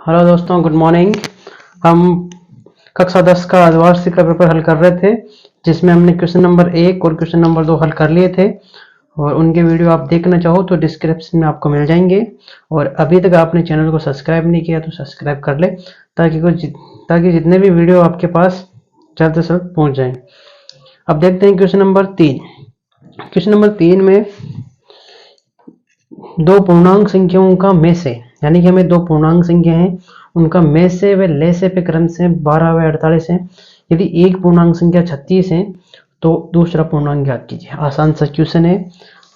Hello दोस्तों, good morning. हम कक्षा 10 का अर्धवार्षिक का पेपर हल कर रहे थे, जिसमें हमने क्वेश्चन नंबर 1 और क्वेश्चन नंबर 2 हल कर लिए थे। और उनके वीडियो आप देखना चाहो तो डिस्क्रिप्शन में आपको मिल जाएंगे। और अभी तक आपने चैनल को सब्सक्राइब नहीं किया तो सब्सक्राइब कर ले, ताकि जितने भी वीडियो आपके पास जल्द से जल्द पहुँच जाएँ। अब देखते हैं क्वेश्चन नंबर 3। क्वेश्चन नंबर 3 में दो पूर्णांक संख्याओं का में से, यानी कि हमें दो पूर्णांक संख्या हैं, उनका में से व लेसे पे क्रम से 12 व 48 है। यदि एक पूर्णांक संख्या 36 है तो दूसरा पूर्णांक ज्ञात कीजिए। आसान सा क्वेश्चन है,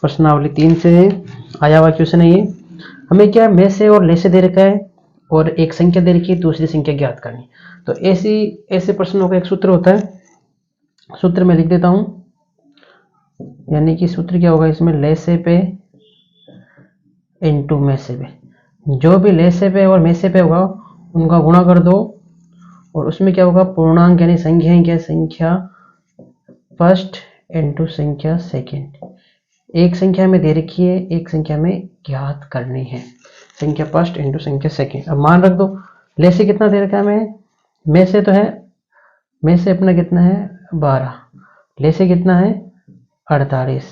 प्रश्नावली 3 से है, आया हुआ क्वेश्चन है ये। हमें क्या में से और लेसे दे रखा है और एक संख्या दे रखी है, दूसरी संख्या ज्ञात करनी। तो ऐसे प्रश्नों का एक सूत्र होता है, सूत्र में लिख देता हूं। यानी कि सूत्र क्या होगा इसमें, लेसे पे इनटू में से पे। जो भी लेसे पे और में से पे होगा उनका गुणा कर दो, और उसमें क्या होगा, पूर्णांक यानी संख्या क्या, संख्या फर्स्ट इनटू संख्या सेकंड। एक संख्या में दे रखी है, एक संख्या में ज्ञात करनी है, संख्या फर्स्ट इनटू संख्या सेकंड। अब मान रख दो, लेसे कितना दे रखा है हमें, में से तो है, में से अपना कितना है 12, लेसे कितना है 48।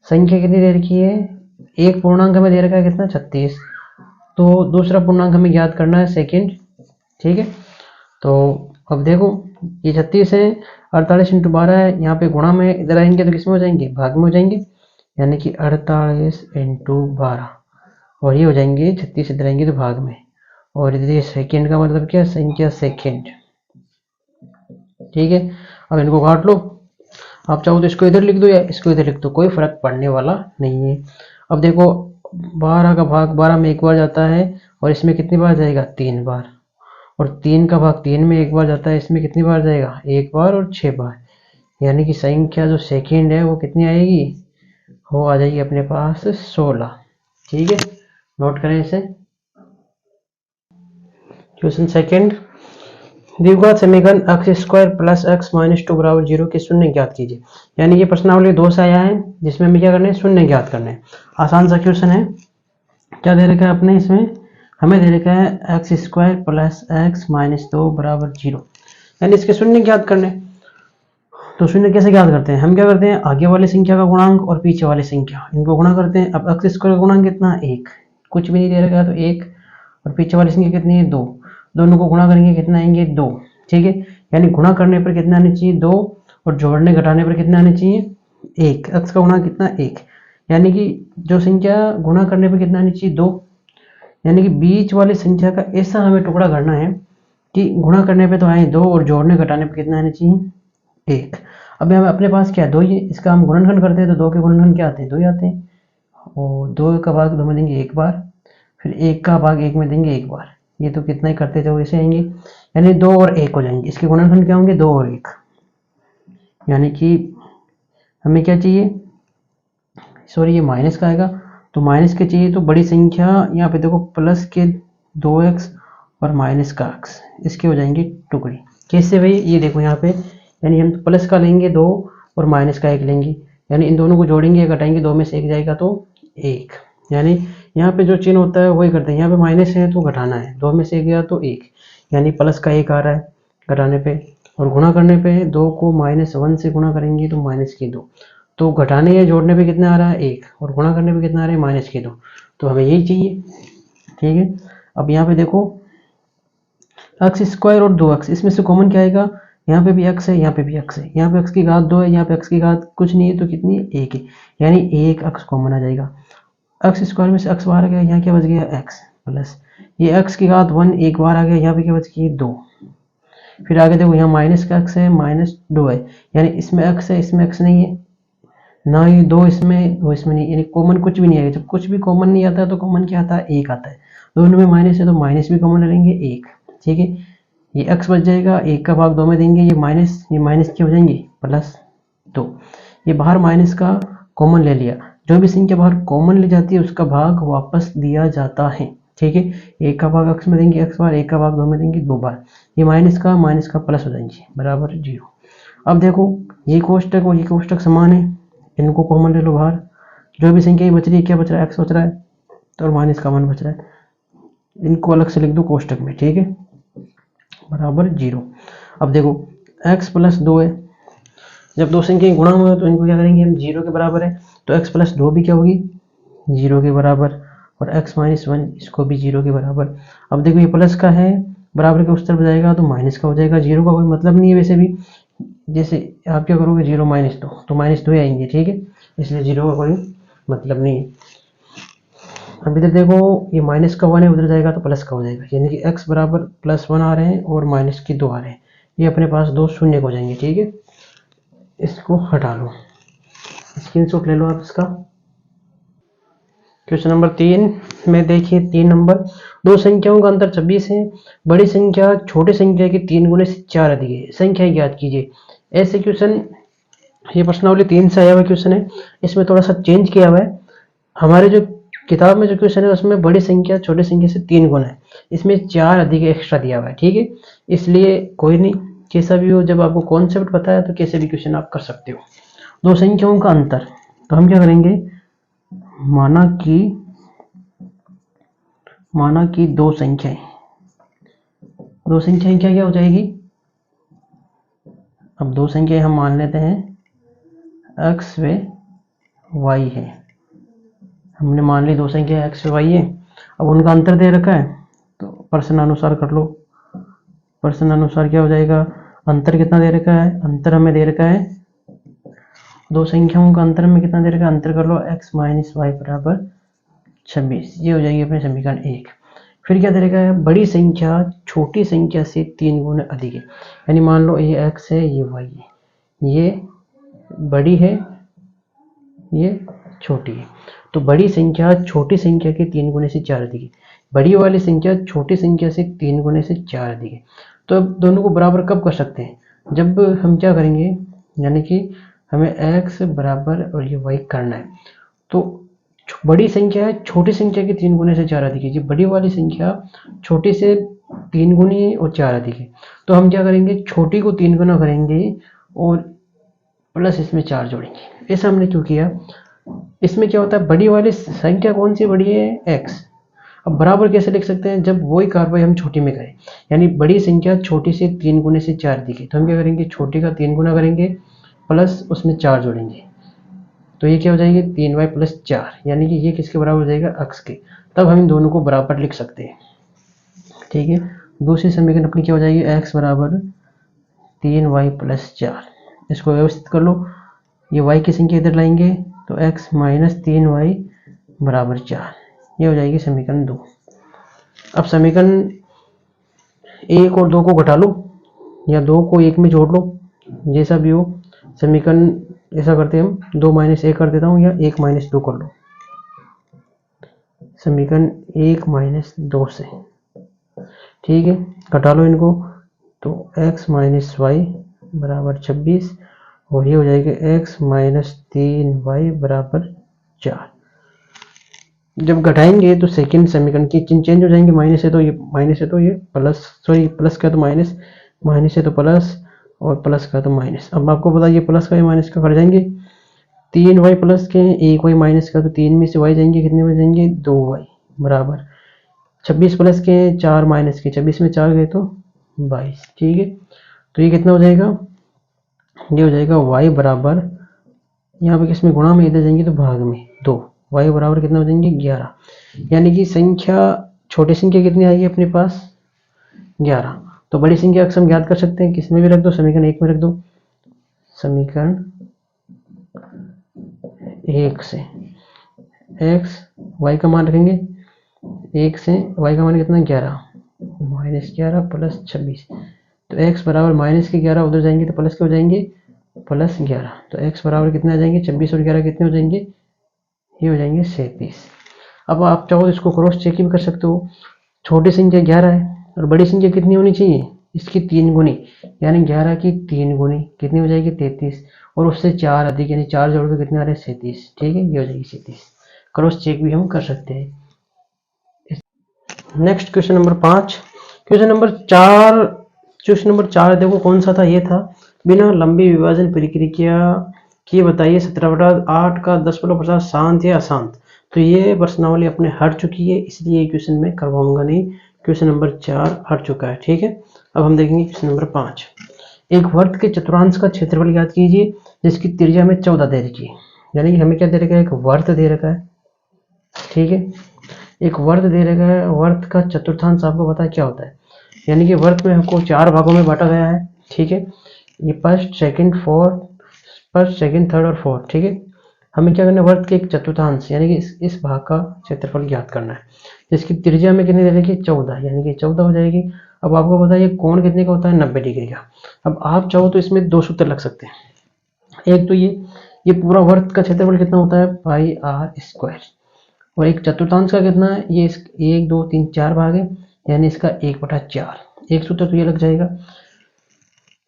संख्या कितनी दे रखी है, एक पूर्णांक हमें दे रखा है कितना 36, तो दूसरा पूर्णांक हमें ज्ञात करना है सेकंड। ठीक है, तो अब देखो ये 36 है, 48 इंटू 12 है, यहाँ पे गुणा में इधर आएंगे तो किसमें हो जाएंगे, भाग में हो जाएंगे, यानी कि 48 इंटू 12, और ये हो जाएंगे 36 इधर आएंगे तो भाग में, और इधर ये सेकेंड का मतलब क्या, संख्या सेकेंड। ठीक है, अब इनको काट लो। आप चाहो तो इसको इधर लिख दो या इसको इधर लिख दो, कोई फर्क पड़ने वाला नहीं है। अब देखो 12 का भाग 12 में एक बार जाता है, और इसमें कितनी बार जाएगा 3 बार, और 3 का भाग 3 में एक बार जाता है, इसमें कितनी बार जाएगा 1 बार और 6 बार। यानी कि संख्या जो सेकंड है वो कितनी आएगी, वो आ जाएगी अपने पास 16। ठीक है, नोट करें इसे। क्वेश्चन सेकंड, द्विघात समीकरण x square plus x minus 2 बराबर 0 के शून्य ज्ञात कीजिए। यानी कि प्रश्नावली 2 से आया है, जिसमें हमें क्या करना है, शून्य ज्ञात करना है। आसान सा क्वेश्चन है। क्या दे रखा है अपने इसमें, हमें दे रखा है x square plus x minus 2 बराबर 0, यानी इसके शून्य ज्ञात करने। तो शून्य कैसे ज्ञात करते हैं, हम क्या करते हैं, आगे वाली संख्या का गुणांक और पीछे वाली संख्या, इनको गुणा करते हैं। अब एक्स स्क्वायर का गुणांक कितना, 1, कुछ भी नहीं दे रखा है तो 1, और पीछे वाली संख्या कितनी है 2, दोनों को गुणा करेंगे कितना आएंगे 2। ठीक है, यानी गुणा करने पर कितना आने चाहिए 2, और जोड़ने घटाने पर कितना आने चाहिए 1। एक्स का गुणांक कितना 1, यानी कि जो संख्या गुणा करने पर कितना आनी चाहिए 2, यानी कि बीच वाली संख्या का ऐसा हमें टुकड़ा करना है कि गुणा करने पे तो आए 2 और जोड़ने घटाने पे कितना आना चाहिए 1। अब हमें अपने पास क्या 2 ही, इसका हम गुणनखंड करते हैं तो 2 के गुणनखंड क्या आते हैं 2 ही आते हैं, और 2 का भाग 2 में देंगे 1 बार, फिर 1 का भाग 1 में देंगे 1 बार, ये तो कितना ही करते थे वैसे आएंगे, यानी 2 और 1 हो जाएंगे। इसके गुणनखंड क्या होंगे 2 और 1, यानी कि हमें क्या चाहिए, सॉरी ये माइनस का आएगा, तो माइनस के चाहिए तो बड़ी संख्या, यहाँ पे देखो प्लस के 2x और माइनस का x, इसके हो जाएंगे टुकड़े। कैसे भाई, ये देखो यहाँ पे, यानी हम प्लस का लेंगे 2 और माइनस का 1 लेंगे, यानी इन दोनों को जोड़ेंगे घटाएंगे, 2 में से 1 जाएगा तो 1, यानी यहाँ पे जो चिन्ह होता है वही करते हैं। यहाँ पे माइनस है तो घटाना है, 2 में से 1 गया तो 1, यानी प्लस का 1 आ रहा है घटाने पे, और गुणा करने पे 2 को -1 से गुणा करेंगे तो माइनस के 2, तो घटाने या जोड़ने पे कितना आ रहा है 1, और गुणा करने पे कितना आ रहा है माइनस के 2, तो हमें यही चाहिए। ठीक है, अब यहाँ पे देखो एक्स स्क्वायर और 2x, इसमें से कॉमन क्या आएगा, यहाँ पे भी x है, यहाँ पे भी x है, यहाँ पे x की घात 2 है, यहाँ पे x की घात कुछ नहीं है तो कितनी है 1 है, यानी 1 x कॉमन आ जाएगा। एक्स स्क्वायर में से x बाहर आ गया, यहाँ क्या बच गया x प्लस ये x की घात 1 एक बार आ गया, यहाँ पे क्या बच गई 2। फिर आगे देखो यहाँ माइनस का x है, -2 है, यानी इसमें x है इसमें x नहीं है, ना ही 2 इसमें वो इसमें नहीं, यानी कॉमन कुछ भी नहीं आएगा। जब कुछ भी कॉमन नहीं आता है तो कॉमन क्या आता है 1 आता है, दोनों में माइनस है तो माइनस भी कॉमन लेंगे 1। ठीक है, ये x बच जाएगा, 1 का भाग 2 में देंगे, ये माइनस क्या हो जाएंगे +2, ये बाहर माइनस का कॉमन ले लिया। जो भी संख्या बाहर कॉमन ले जाती है उसका भाग वापस दिया जाता है। ठीक है, 1 का भाग x में देंगे x बार, 1 का भाग 2 में देंगे 2 बार, ये माइनस का प्लस हो जाएंगे बराबर 0। अब देखो ये कोष्टक और ये कोष्टक समान है, इनको कॉमन ले लो बाहर, जो भी संख्या बच रही है क्या बच रहा है x बच रहा है, तो और माइनस का 1 बच रहा है, इनको अलग से लिख दो कोष्टक में, ठीक है, बराबर 0। अब देखो x प्लस 2 है, जब दो संख्या गुणा हुए तो इनको क्या करेंगे हम, 0 के बराबर है, तो x प्लस 2 भी क्या होगी, 0 के बराबर, और x माइनस 1 इसको भी 0 के बराबर। अब देखो ये प्लस का है, बराबर के उस तरफ जाएगा तो माइनस का हो जाएगा, 0 का कोई मतलब नहीं है वैसे भी, जैसे आप क्या करोगे 0 माइनस 2 तो माइनस 2 आएंगे, ठीक है, इसलिए 0 का कोई मतलब नहीं है। अब इधर देखो ये माइनस का 1 है, उधर जाएगा तो प्लस का हो जाएगा, यानी कि x बराबर +1 आ रहे हैं और माइनस की 2 आ रहे हैं, ये अपने पास दो शून्य हो जाएंगे, ठीक है, इसको हटा लो, स्क्रीनशॉट ले लो आप इसका। क्वेश्चन नंबर 3 में देखिए 3 नंबर, दो संख्याओं का अंतर 26 है, बड़ी संख्या छोटी संख्या के 3 गुने से 4 अधिक है, संख्या ज्ञात कीजिए। ऐसे क्वेश्चन, ये प्रश्नावली 3 से आया हुआ क्वेश्चन है, इसमें थोड़ा सा चेंज किया हुआ है। हमारे जो किताब में जो क्वेश्चन है उसमें बड़ी संख्या छोटी संख्या से 3 गुना है, इसमें 4 अधिक एक्स्ट्रा दिया हुआ है, ठीक है, इसलिए कोई नहीं, कैसा भी हो, जब आपको कॉन्सेप्ट पता है तो कैसे भी क्वेश्चन आप कर सकते हो। दो संख्याओं का अंतर, तो हम क्या करेंगे, माना कि दो संख्याएं क्या क्या हो जाएगी, अब दो संख्याएं हम मान लेते हैं x व y है, हमने मान ली दो संख्या x व y है। अब उनका अंतर दे रखा है तो प्रश्न अनुसार कर लो, प्रश्न अनुसार क्या हो जाएगा, अंतर कितना दे रखा है, अंतर हमें दे रखा है, दो संख्याओं का अंतर में कितना दे रखा है, अंतर कर लो x माइनस वाई बराबर 26, ये हो जाएगी अपने समीकरण 1। फिर क्या दे रखा है, बड़ी संख्या छोटी संख्या से 3 गुना अधिक है, यानी मान लो ये x है, ये y है, ये बड़ी है, ये छोटी है, तो बड़ी संख्या छोटी संख्या के 3 गुने से 4 अधिक है, बड़ी वाली संख्या छोटी संख्या से 3 गुने से 4 अधिक है। तो अब दोनों को बराबर कब कर सकते हैं, जब हम क्या करेंगे, यानी कि हमें x बराबर और ये y करना है, तो बड़ी संख्या है छोटी संख्या के 3 गुने से 4 अधिक है, बड़ी वाली संख्या छोटी से 3 गुनी और 4 अधिक है, तो हम क्या करेंगे, छोटी को 3 गुना करेंगे और प्लस इसमें 4 जोड़ेंगे। ऐसा हमने क्यों किया, इसमें क्या होता है, बड़ी वाली संख्या कौन सी बड़ी है, x। अब बराबर कैसे लिख सकते हैं, जब वही कार्रवाई हम छोटी में करें, यानी बड़ी संख्या छोटी से 3 गुने से 4 अधिक है, तो हम क्या करेंगे, छोटी का 3 गुना करेंगे प्लस उसमें 4 जोड़ेंगे, तो ये क्या हो जाएगी 3y + 4, यानी कि ये किसके बराबर हो जाएगा, x के, तब हम इन दोनों को बराबर लिख सकते हैं, ठीक है। दूसरी समीकरण अपनी क्या हो जाएगी, x बराबर 3y + 4, इसको व्यवस्थित कर लो, ये y की संख्या इधर लाएंगे तो x माइनस 3y बराबर 4, ये हो जाएगी समीकरण 2। अब समीकरण 1 और 2 को घटा लो या 2 को 1 में जोड़ लो, जैसा भी हो, समीकरण ऐसा करते हैं हम, 2 - 1 कर देता हूँ या 1 - 2 कर लो, समीकरण 1 - 2 से, ठीक है, घटा लो इनको, तो x माइनस वाई बराबर 26 और ये हो जाएगा x माइनस 3y बराबर 4। जब घटाएंगे तो सेकंड समीकरण की चिन्ह चेंज हो जाएंगे, माइनस है तो ये प्लस, सॉरी प्लस का तो माइनस, माइनस है तो प्लस और प्लस का तो माइनस। अब आपको पता ये प्लस का या माइनस का कट जाएंगे, 3y प्लस के 1y माइनस का, तो 3 में से y जाएंगे, कितने में जाएंगे 2y बराबर 26 प्लस के 4 माइनस के 26 में 4 गए तो 22, ठीक है। तो ये कितना हो जाएगा, ये हो जाएगा y बराबर, यहाँ पे किसमें गुणा में, इधर जाएंगे तो भाग में 2, y बराबर कितना हो जाएंगे 11, यानी कि संख्या छोटी संख्या कितनी आएगी अपने पास 11। तो बड़ी संख्या अक्सर हम ज्ञात कर सकते हैं, किसमें भी रख दो, समीकरण 1 में रख दो, समीकरण 1 से x y का मान रखेंगे, 1 से y का मान कितना 11 -11 + 26, तो x बराबर माइनस के 11 उधर जाएंगे तो प्लस के हो जाएंगे +11, तो x बराबर कितना आ जाएंगे 26 और 11 कितने हो जाएंगे, ये हो जाएंगे 37। अब आप चाहो तो इसको क्रॉस चेक भी कर सकते हो, छोटी संख्या 11 है और बड़ी संख्या कितनी होनी चाहिए, इसकी 3 गुनी, यानी 11 की 3 गुनी कितनी हो जाएगी 33, और उससे 4 अधिक यानी 4 जोड़ के कितने आ रहे हैं 37, ठीक है, ये हो जाएगी 37। क्रॉस चेक भी हम कर सकते हैं। Next question number 5, question number 4 देखो कौन सा था, ये था, बिना लंबी विभाजन प्रक्रिया की बताइए 17/8 का 10 50 शांत या अशांत। तो ये प्रश्नावली अपने हट चुकी है, इसलिए क्वेश्चन में करवाऊंगा नहीं। क्वेश्चन नंबर 4 हट चुका है। ठीक है, अब हम देखेंगे क्वेश्चन नंबर 5। एक वर्त के चतुर्थांश का क्षेत्रफल ज्ञात कीजिए जिसकी त्रिज्या में 14 दे रखी है। यानी कि हमें क्या दे रखा है, एक वर्त दे रखा है। ठीक है, एक वर्त दे रखा है, वर्त का चतुर्थांश आपको पता है क्या होता है। यानी कि वर्त में हमको 4 भागों में बांटा गया है। ठीक है, ये फर्स्ट सेकंड थर्ड और फोर्थ। ठीक है, हमें क्या करना है, वर्त के एक चतुर्थांश यानी कि इस भाग का क्षेत्रफल ज्ञात करना है जिसकी त्रिज्या में कितनी दे रखी है, 14, यानी कि 14 हो जाएगी। अब आपको पता है ये कोण कितने का होता है, 90 डिग्री का। अब आप चाहो तो इसमें 2 सूत्र लग सकते हैं। एक तो ये पूरा वर्त का क्षेत्रफल कितना होता है, पाई आर स्क्वायर, और एक चतुर्थांश का कितना है, ये 1 2 3 4 भाग है, यानी इसका 1/4। एक सूत्र तो ये लग जाएगा,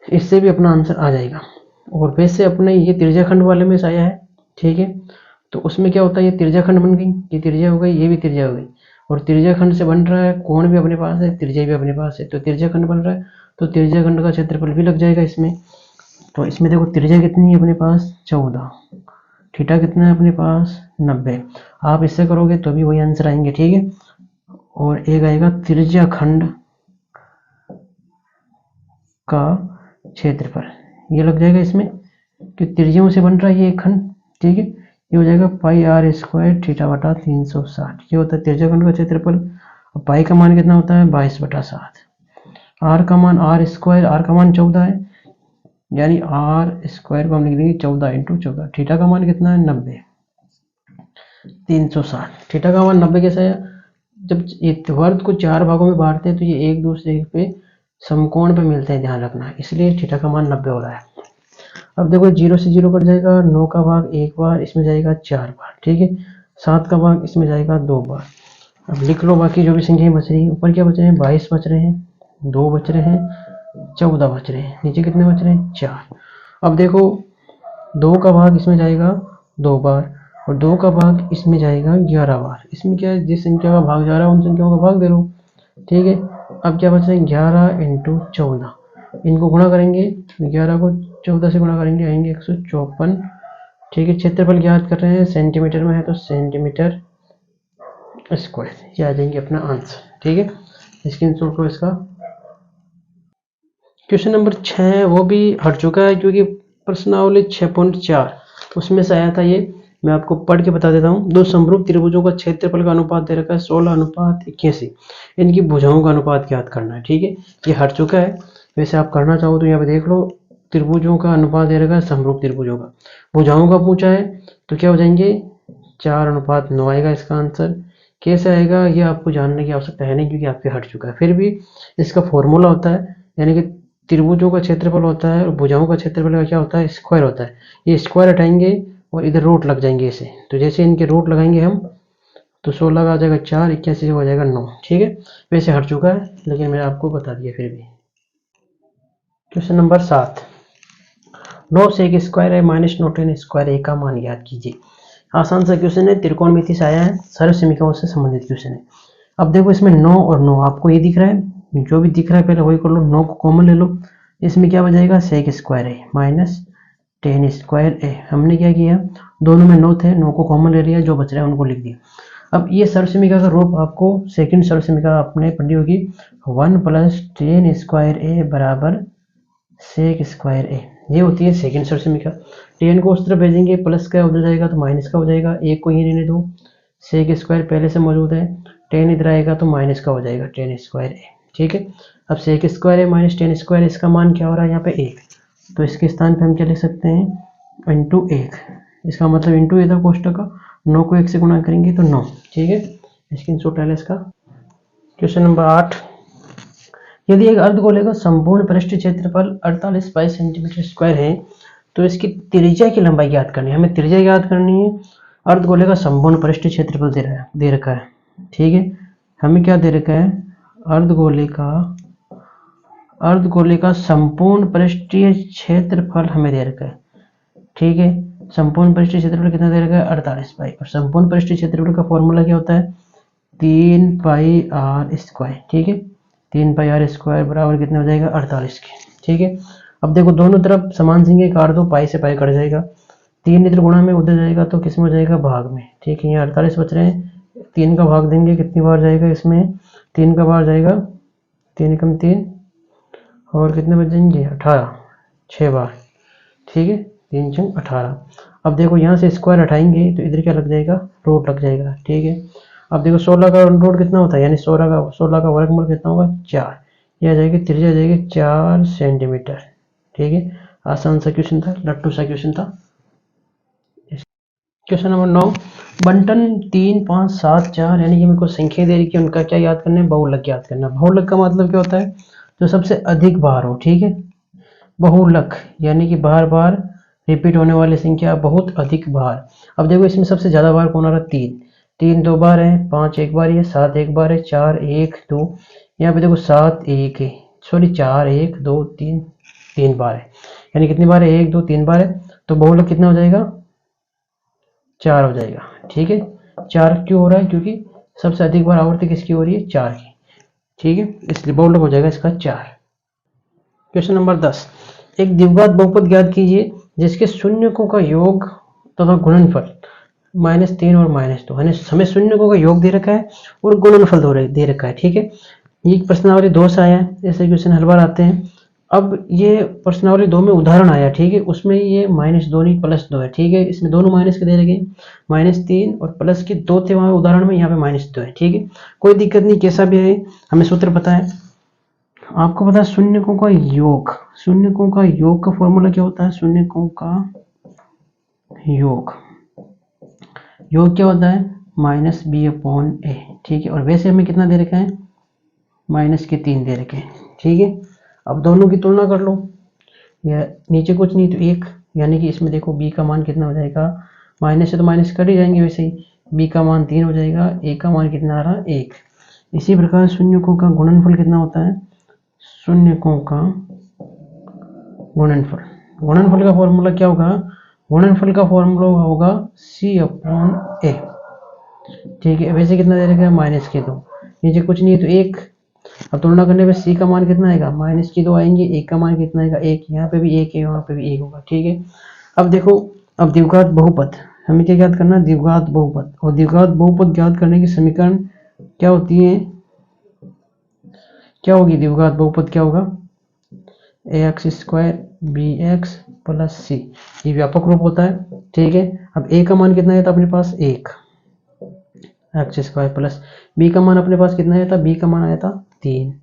इससे भी अपना आंसर आ जाएगा। और वैसे अपने ये त्रिज्याखंड वाले में से आया है। ठीक है, तो उसमें क्या होता है, ये त्रिज्याखंड बन गई, ये त्रिज्या हो गई, ये भी त्रिज्या हो गई, और त्रिज्याखंड से बन रहा है, कोण भी अपने पास है, त्रिज्या भी अपने पास है, तो त्रिज्याखंड बन रहा है, तो त्रिज्याखंड का क्षेत्रफल भी लग जाएगा इसमें। तो इसमें देखो त्रिज्या कितनी है अपने पास, 14, थीटा कितना है अपने पास, 90। आप इससे करोगे तो भी वही आंसर आएंगे। ठीक है, और एक आएगा त्रिज्याखंड का क्षेत्रफल, ये लग जाएगा इसमें कि त्रिज्याओं से बन रहा है ये एक खंड। ठीक है, ये हो जाएगा पाई आर स्क्वायर थीटा बटा 360, ये होता है त्रिज्याखंड का क्षेत्रफल। और पाई का मान कितना होता है, 22/7। आर का मान आर स्क्वायर, आर का मान 14 है, यानी आर स्क्वायर को हम लिख देंगे 14 × 14। थीटा का मान कितना है, 90, 360। थीटा का मान 90 कैसे आया, जब ये वर्त को 4 भागों में बांटते हैं तो ये एक दूसरे पे समकोण पे मिलते हैं, ध्यान रखना, इसलिए थीटा का मान 90 हो रहा है। अब देखो 0 से 0 कट जाएगा, 9 का भाग 1 बार, इसमें जाएगा 4 बार। ठीक है, 7 का भाग इसमें जाएगा 2 बार। अब लिख लो बाकी जो भी संख्याएं बच रही है। ऊपर क्या बच रहे हैं, 22 बच रहे हैं, 2 बच रहे हैं, 14 बच रहे हैं, नीचे कितने बच रहे हैं, 4। अब देखो 2 का भाग इसमें जाएगा 2 बार, और 2 का भाग इसमें जाएगा 11 बार। इसमें क्या है, जिस संख्या का भाग जा रहा है उन संख्याओं का भाग दे लो। ठीक है, अब क्या बच रहे हैं, 11 × 14, इनको गुणा करेंगे, 11 को 14 से गुणा करेंगे, आएंगे 154। ठीक है, क्षेत्रफल ज्ञात कर रहे हैं, सेंटीमीटर में है तो सेंटीमीटर स्क्वायर, ये आ जाएंगे अपना आंसर। ठीक है, स्क्रीनशॉट लो इसका। क्वेश्चन नंबर 6 वो भी हट चुका है क्योंकि प्रश्नावली 6.4 उसमें से आया था। ये मैं आपको पढ़ के बता देता हूँ। दो समरूप त्रिभुजों का क्षेत्रफल का अनुपात दे रखा है 16:81, इनकी भुजाओं का अनुपात ज्ञात करना है। ठीक है, ये हट चुका है। वैसे आप करना चाहो तो यहाँ पे देख लो, त्रिभुजों का अनुपात दे रखा है समरूप त्रिभुजों का, भुजाओं का पूछा है तो क्या हो जाएंगे, 4:9 आएगा इसका आंसर। कैसे आएगा ये आपको जानने की आवश्यकता है नहीं क्योंकि आपके हट चुका है। फिर भी इसका फॉर्मूला होता है, यानी कि त्रिभुजों का क्षेत्रफल होता है और भुजाओं का क्षेत्रफल का क्या होता है, स्क्वायर होता है। ये स्क्वायर हटाएंगे और इधर रूट लग जाएंगे इसे, तो जैसे इनके रूट लगाएंगे हम तो 16 का आ जाएगा 4, 81 हो जाएगा 9। ठीक है, वैसे हट चुका है लेकिन मैंने आपको बता दिया फिर भी। क्वेश्चन नंबर 7, 9 सेक स्क्वायर है माइनस 9 टेन स्क्वायर ए का मान ज्ञात कीजिए। आसान सा क्वेश्चन है, त्रिकोणमिति से आया है, सर्व समीकरणों से संबंधित क्वेश्चन है। अब देखो इसमें 9 और 9 आपको ये दिख रहा है, जो भी दिख रहा है पहले वही कर लो, 9 को कॉमन ले लो, इसमें क्या बचेगा, सेक स्क्वायर ए माइनस 10 स्क्वायर ए। हमने क्या किया, दोनों में 9 थे, 9 को कॉमन ले लिया, जो बच रहा है उनको लिख दिया। अब ये सर्व समीकरण का रूप आपको सेकंड सर्व समीकरण आपने पढ़ी होगी, 1 + 10 स्क्वायर ए बराबर सेक स्क्वायर ए, ये होती है सेकंड सर्व समीकरण। 10 को उस तरफ भेजेंगे, प्लस का उधर जाएगा तो माइनस का हो जाएगा, एक को ही रहने दो, सेक स्क्वायर पहले से मौजूद है, 10 इधर आएगा तो माइनस का हो जाएगा 10 स्क्वायर ए। ठीक है, अब सेक स्क्वायर ए माइनस 10 स्क्वायर, इसका मान क्या हो रहा है यहाँ पे 1, तो इसके स्थान पे हम क्या लिख सकते हैं, इंटू 1, इसका मतलब इंटू इधर कोष्टक का 9 को 1 से गुणा करेंगे तो 9। ठीक है, स्क्रीनशॉट ले लें इसका। क्वेश्चन नंबर 8, यदि एक अर्धगोले का संपूर्ण पृष्ठ क्षेत्रफल 48 बाई सेंटीमीटर स्क्वायर है तो इसकी त्रिज्या की लंबाई ज्ञात करनी है। हमें त्रिज्या ज्ञात करनी है, अर्धगोले का संपूर्ण पृष्ठ क्षेत्रफल दे रखा है। ठीक है, हमें क्या दे रखा है, अर्धगोले का संपूर्ण पृष्ठीय क्षेत्रफल हमें दे रखा है। ठीक है, संपूर्ण पृष्ठीय क्षेत्रफल कितना दे रखा है, 48 पाई, और संपूर्ण पृष्ठीय क्षेत्रफल का फॉर्मूला क्या होता है, 3 पाई आर स्क्वायर। ठीक है, 3 पाई आर स्क्वायर बराबर कितना हो जाएगा, 48 के। ठीक है, अब देखो दोनों तरफ समान संख्या काट दो, पाई से पाई कट जाएगा, 3 इधर गुणा में उधर जाएगा तो किस में हो जाएगा, भाग में। ठीक है, यहाँ 48 बच रहे हैं, 3 का भाग देंगे कितनी बार जाएगा इसमें, 3 का बार जाएगा, 3 कम 3 और कितने बच जाएंगे 18, 6 बार। ठीक है, 3 छंग 18। अब देखो यहाँ से स्क्वायर हटाएंगे तो इधर क्या लग जाएगा, रूट लग जाएगा। ठीक है, अब देखो 16 का रूट कितना होता है, यानी 16 का वर्गमूल कितना होगा, 4। यह आ जाएगी, त्रिज्या आ जाएगी 4 सेंटीमीटर। ठीक है, आसान सा क्वेश्चन था, लट्टू सा क्वेश्चन था। क्वेश्चन नंबर 9, बंटन 3, 5, 7, 4 यानी कि मेरे को संख्या दे रही कि उनका क्या याद करना है, बहुलक याद करना है। बहुलक का मतलब क्या होता है, जो सबसे अधिक बार हो। ठीक है, बहुलक यानी कि बार बार रिपीट होने वाली संख्या, बहुत अधिक बार। अब देखो इसमें सबसे ज्यादा बार कौन आ रहा है, 3, 3 2 बार है, 5 एक बार है, 7 एक बार है, 4 1 2, यहाँ पे देखो 7 1 है, सॉरी 4 1 2 3 3 बार है, यानी कितनी बार है, 1 2 3 बार है, तो बहुलक कितना हो जाएगा, 4 हो जाएगा। ठीक है, 4 क्यों हो रहा है, क्योंकि सबसे अधिक बार आवृत्ति किसकी हो रही है, 4 की। ठीक है, इसलिए बहुलक हो जाएगा इसका 4। क्वेश्चन नंबर 10, एक द्विघात बहुपद ज्ञात कीजिए जिसके शून्यकों का योग तथा गुणनफल -3 और -2, यानी हमें शून्यकों का योग दे रखा है और गुणनफल दे रखा है। ठीक है, ये प्रश्नावली 2 से आया है, ऐसे क्वेश्चन हर बार आते हैं। अब ये प्रश्नावली 2 में उदाहरण आया। ठीक है, उसमें ये -2 नहीं +2 है। ठीक है, इसमें दोनों माइनस के दे रखे, -3 और प्लस के 2 थे वहां उदाहरण में, यहाँ पे -2 है। ठीक है, कोई दिक्कत नहीं, कैसा भी है, हमें सूत्र पता है। आपको पता है शून्यकों का योग, शून्यकों का योग का फॉर्मूला क्या होता है, शून्यकों का योग, योग क्या होता है, -b/a। ठीक है, और वैसे हमें कितना दे रखा है, -3 दे रखे हैं। ठीक है, अब दोनों की तुलना कर लो, या नीचे कुछ नहीं तो 1, यानी कि इसमें देखो b का मान कितना हो जाएगा, माइनस से तो माइनस कट ही जाएंगे, वैसे ही b का मान 3 हो जाएगा, a का मान कितना आ रहा, 1। इसी प्रकार शून्यकों का गुणनफल कितना होता है, शून्यकों का गुणनफल, गुणनफल का फॉर्मूला क्या होगा, गुणनफल का फॉर्मूला होगा c/a। ठीक है, वैसे कितना दे रखा है, -2, नीचे कुछ नहीं है तो 1। अब तुलना करने पे c का मान कितना आएगा, -2 आएंगे, a का मान कितना आएगा, 1। यहाँ पे भी 1 है, यहाँ पे भी 1 होगा। ठीक है, अब देखो, अब द्विघात बहुपद हमें क्या ज्ञात करना है, द्विघात बहुपद, और द्विघात बहुपद ज्ञात करने की समीकरण क्या होती है, क्या होगी द्विघात बहुपद, क्या होगा, ax² bx + c, ये व्यापक रूप होता है। ठीक है, अब a का मान कितना है था अपने पास, 1 x² प्लस b का मान अपने पास कितना आया था, b का मान आया था 3,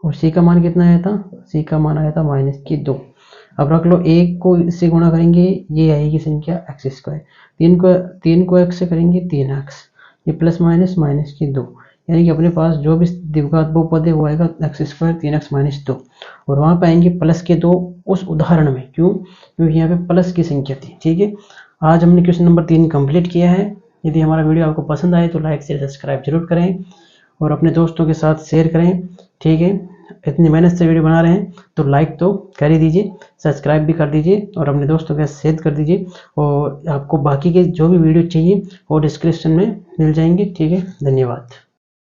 और c का मान कितना आया था, c का मान आया था -2। अब रख लो, 1 को इससे गुणा करेंगे, ये आएगी संख्या x², 3 को x से करेंगे 3x, ये प्लस माइनस -2, यानी कि अपने पास जो भी द्विघात बहुपद है वो आएगा x² 3x -2, और वहाँ पे आएंगे प्लस के 2 उस उदाहरण में, क्यों, क्योंकि यहाँ पे प्लस की संख्या थी। ठीक है, आज हमने क्वेश्चन नंबर 3 कंप्लीट किया है। यदि हमारा वीडियो आपको पसंद आए तो लाइक शेयर सब्सक्राइब जरूर करें और अपने दोस्तों के साथ शेयर करें। ठीक है, इतनी मेहनत से वीडियो बना रहे हैं तो लाइक तो कर ही दीजिए, सब्सक्राइब भी कर दीजिए और अपने दोस्तों के साथ शेयर कर दीजिए, और आपको बाकी के जो भी वीडियो चाहिए वो डिस्क्रिप्शन में मिल जाएंगे। ठीक है, धन्यवाद।